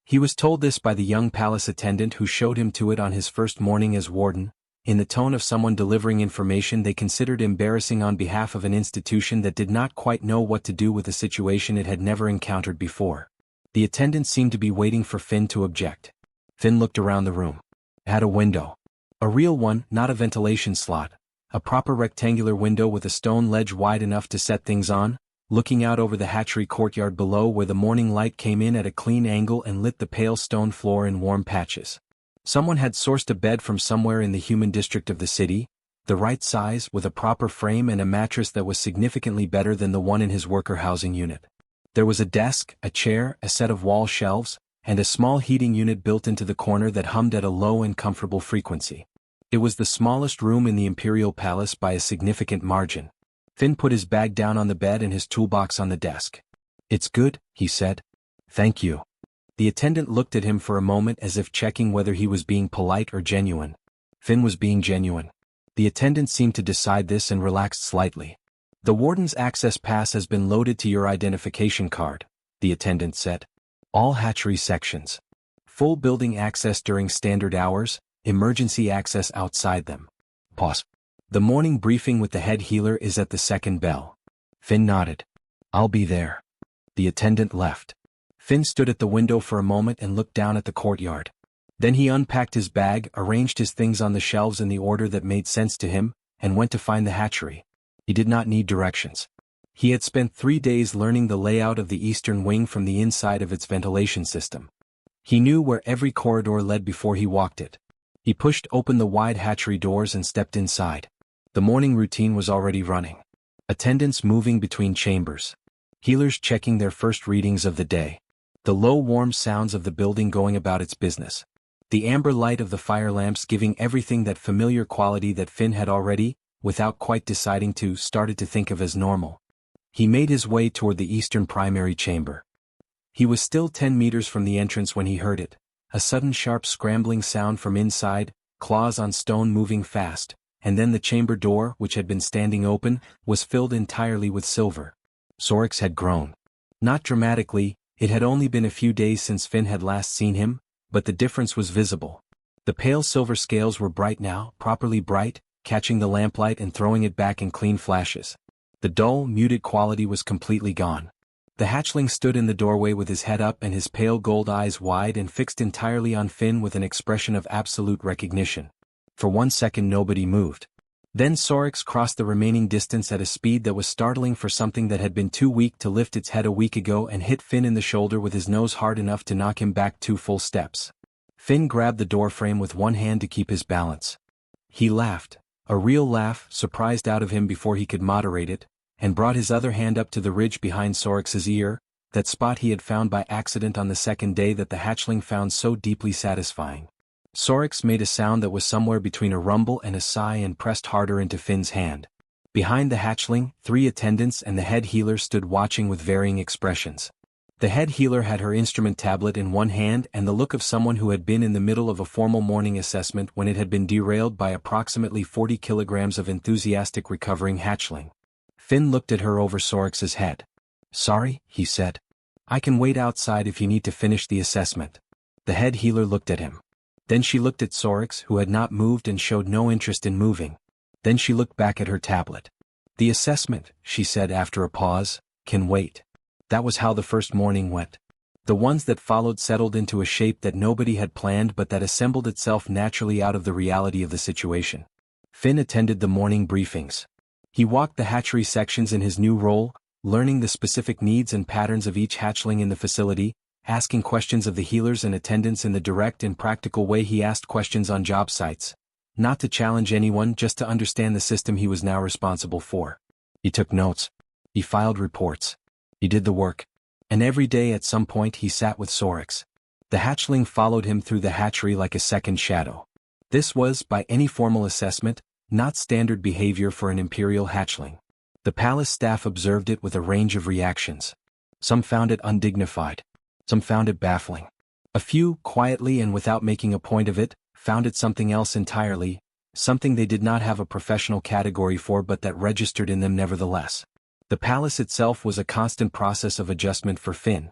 He was told this by the young palace attendant who showed him to it on his first morning as warden, in the tone of someone delivering information they considered embarrassing on behalf of an institution that did not quite know what to do with a situation it had never encountered before. The attendant seemed to be waiting for Finn to object. Finn looked around the room. It had a window. A real one, not a ventilation slot. A proper rectangular window with a stone ledge wide enough to set things on, looking out over the hatchery courtyard below where the morning light came in at a clean angle and lit the pale stone floor in warm patches. Someone had sourced a bed from somewhere in the human district of the city, the right size with a proper frame and a mattress that was significantly better than the one in his worker housing unit. There was a desk, a chair, a set of wall shelves, and a small heating unit built into the corner that hummed at a low and comfortable frequency. It was the smallest room in the Imperial Palace by a significant margin. Finn put his bag down on the bed and his toolbox on the desk. "It's good," he said. "Thank you." The attendant looked at him for a moment as if checking whether he was being polite or genuine. Finn was being genuine. The attendant seemed to decide this and relaxed slightly. "The warden's access pass has been loaded to your identification card," the attendant said. "All hatchery sections. Full building access during standard hours, emergency access outside them. Pause. The morning briefing with the head healer is at the second bell." Finn nodded. "I'll be there." The attendant left. Finn stood at the window for a moment and looked down at the courtyard. Then he unpacked his bag, arranged his things on the shelves in the order that made sense to him, and went to find the hatchery. He did not need directions. He had spent 3 days learning the layout of the eastern wing from the inside of its ventilation system. He knew where every corridor led before he walked it. He pushed open the wide hatchery doors and stepped inside. The morning routine was already running. Attendants moving between chambers. Healers checking their first readings of the day. The low warm sounds of the building going about its business. The amber light of the fire lamps giving everything that familiar quality that Finn had already, without quite deciding to, started to think of as normal. He made his way toward the eastern primary chamber. He was still 10 meters from the entrance when he heard it, a sudden sharp scrambling sound from inside, claws on stone moving fast, and then the chamber door, which had been standing open, was filled entirely with silver. Sorks had grown. Not dramatically, it had only been a few days since Finn had last seen him, but the difference was visible. The pale silver scales were bright now, properly bright, catching the lamplight and throwing it back in clean flashes. The dull, muted quality was completely gone. The hatchling stood in the doorway with his head up and his pale gold eyes wide and fixed entirely on Finn with an expression of absolute recognition. For 1 second nobody moved. Then Sorks crossed the remaining distance at a speed that was startling for something that had been too weak to lift its head a week ago and hit Finn in the shoulder with his nose hard enough to knock him back 2 full steps. Finn grabbed the doorframe with one hand to keep his balance. He laughed, a real laugh, surprised out of him before he could moderate it, and brought his other hand up to the ridge behind Sorks's ear, that spot he had found by accident on the second day that the hatchling found so deeply satisfying. Sorks made a sound that was somewhere between a rumble and a sigh and pressed harder into Finn's hand. Behind the hatchling, 3 attendants and the head healer stood watching with varying expressions. The head healer had her instrument tablet in one hand and the look of someone who had been in the middle of a formal morning assessment when it had been derailed by approximately 40 kilograms of enthusiastic recovering hatchling. Finn looked at her over Sorks's head. "Sorry," he said. "I can wait outside if you need to finish the assessment." The head healer looked at him. Then she looked at Sorks, who had not moved and showed no interest in moving. Then she looked back at her tablet. "The assessment," she said after a pause, "can wait." That was how the first morning went. The ones that followed settled into a shape that nobody had planned but that assembled itself naturally out of the reality of the situation. Finn attended the morning briefings. He walked the hatchery sections in his new role, learning the specific needs and patterns of each hatchling in the facility, asking questions of the healers and attendants in the direct and practical way he asked questions on job sites. Not to challenge anyone, just to understand the system he was now responsible for. He took notes. He filed reports. He did the work. And every day at some point he sat with Sorks. The hatchling followed him through the hatchery like a second shadow. This was, by any formal assessment, not standard behavior for an imperial hatchling. The palace staff observed it with a range of reactions. Some found it undignified. Some found it baffling. A few, quietly and without making a point of it, found it something else entirely, something they did not have a professional category for but that registered in them nevertheless. The palace itself was a constant process of adjustment for Finn.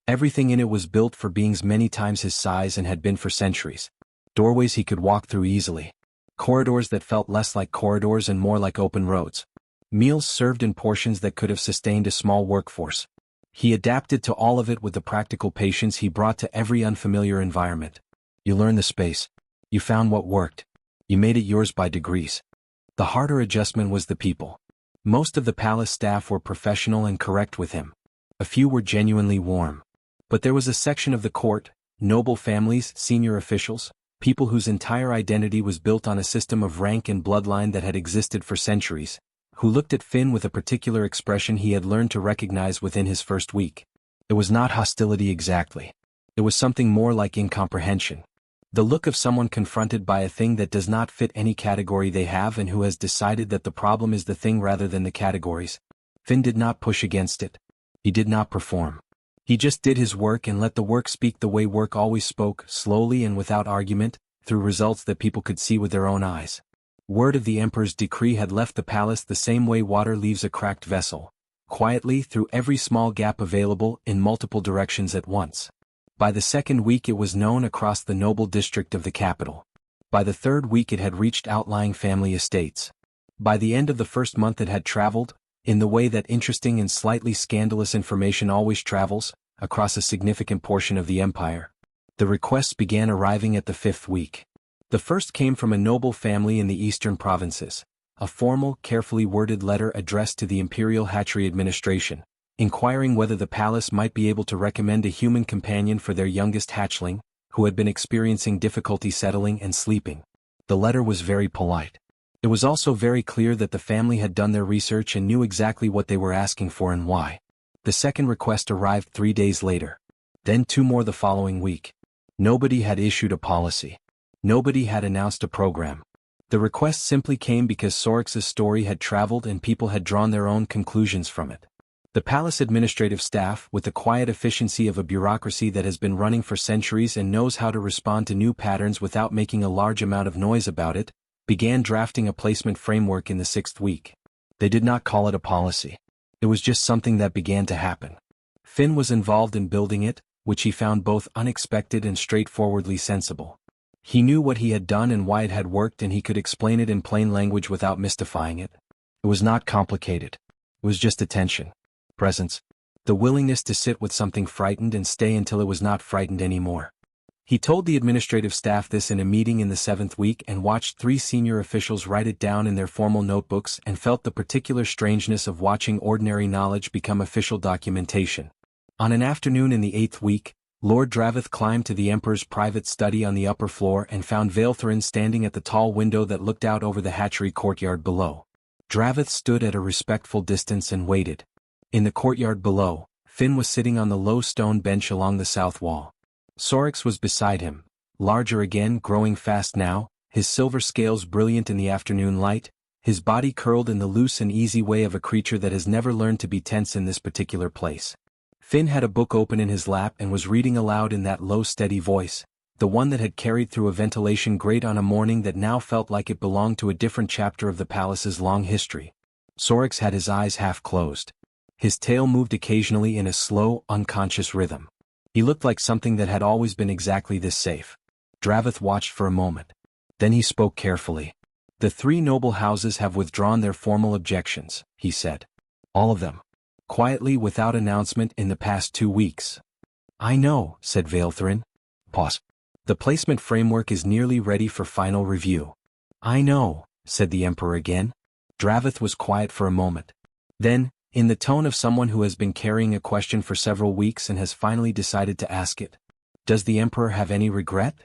Everything in it was built for beings many times his size and had been for centuries. Doorways he could walk through easily. Corridors that felt less like corridors and more like open roads. Meals served in portions that could have sustained a small workforce. He adapted to all of it with the practical patience he brought to every unfamiliar environment. You learned the space. You found what worked. You made it yours by degrees. The harder adjustment was the people. Most of the palace staff were professional and correct with him. A few were genuinely warm. But there was a section of the court, noble families, senior officials, people whose entire identity was built on a system of rank and bloodline that had existed for centuries, who looked at Finn with a particular expression he had learned to recognize within his first week. It was not hostility exactly. It was something more like incomprehension. The look of someone confronted by a thing that does not fit any category they have and who has decided that the problem is the thing rather than the categories. Finn did not push against it. He did not perform. He just did his work and let the work speak the way work always spoke, slowly and without argument, through results that people could see with their own eyes. Word of the Emperor's decree had left the palace the same way water leaves a cracked vessel, quietly through every small gap available in multiple directions at once. By the second week it was known across the noble district of the capital. By the third week it had reached outlying family estates. By the end of the first month it had traveled, in the way that interesting and slightly scandalous information always travels, across a significant portion of the empire. The requests began arriving at the 5th week. The first came from a noble family in the eastern provinces, a formal, carefully worded letter addressed to the Imperial Hatchery Administration, inquiring whether the palace might be able to recommend a human companion for their youngest hatchling, who had been experiencing difficulty settling and sleeping. The letter was very polite. It was also very clear that the family had done their research and knew exactly what they were asking for and why. The second request arrived 3 days later. Then 2 more the following week. Nobody had issued a policy. Nobody had announced a program. The request simply came because Sorks's story had traveled and people had drawn their own conclusions from it. The palace administrative staff, with the quiet efficiency of a bureaucracy that has been running for centuries and knows how to respond to new patterns without making a large amount of noise about it, began drafting a placement framework in the 6th week. They did not call it a policy. It was just something that began to happen. Finn was involved in building it, which he found both unexpected and straightforwardly sensible. He knew what he had done and why it had worked, and he could explain it in plain language without mystifying it. It was not complicated. It was just attention, presence, the willingness to sit with something frightened and stay until it was not frightened anymore. He told the administrative staff this in a meeting in the 7th week and watched 3 senior officials write it down in their formal notebooks and felt the particular strangeness of watching ordinary knowledge become official documentation. On an afternoon in the 8th week, Lord Draveth climbed to the Emperor's private study on the upper floor and found Vaeltherin standing at the tall window that looked out over the hatchery courtyard below. Draveth stood at a respectful distance and waited. In the courtyard below, Finn was sitting on the low stone bench along the south wall. Sorks was beside him, larger again, growing fast now, his silver scales brilliant in the afternoon light, his body curled in the loose and easy way of a creature that has never learned to be tense in this particular place. Finn had a book open in his lap and was reading aloud in that low steady voice, the one that had carried through a ventilation grate on a morning that now felt like it belonged to a different chapter of the palace's long history. Sorks had his eyes half closed. His tail moved occasionally in a slow, unconscious rhythm. He looked like something that had always been exactly this safe. Draveth watched for a moment. Then he spoke carefully. "The 3 noble houses have withdrawn their formal objections," he said. "All of them. Quietly, without announcement, in the past 2 weeks. "I know," said Vaeltherin. Pause. "The placement framework is nearly ready for final review." "I know," said the Emperor again. Draveth was quiet for a moment. Then, in the tone of someone who has been carrying a question for several weeks and has finally decided to ask it, "Does the Emperor have any regret?"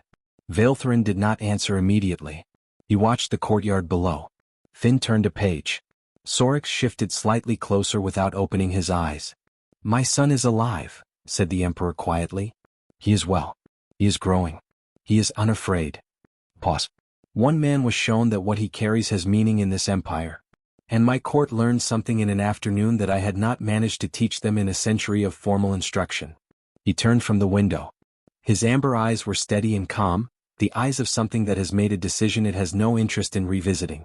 Vaeltherin did not answer immediately. He watched the courtyard below. Finn turned a page. Sorks shifted slightly closer without opening his eyes. "My son is alive," said the Emperor quietly. "He is well. He is growing. He is unafraid." Pause. "One man was shown that what he carries has meaning in this empire. And my court learned something in an afternoon that I had not managed to teach them in a century of formal instruction." He turned from the window. His amber eyes were steady and calm, the eyes of something that has made a decision it has no interest in revisiting.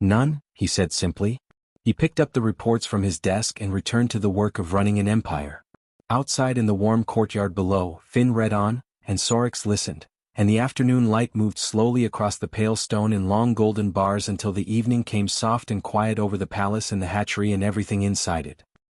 "None," he said simply. He picked up the reports from his desk and returned to the work of running an empire. Outside in the warm courtyard below, Finn read on, and Sorks listened, and the afternoon light moved slowly across the pale stone in long golden bars until the evening came soft and quiet over the palace and the hatchery and everything inside it.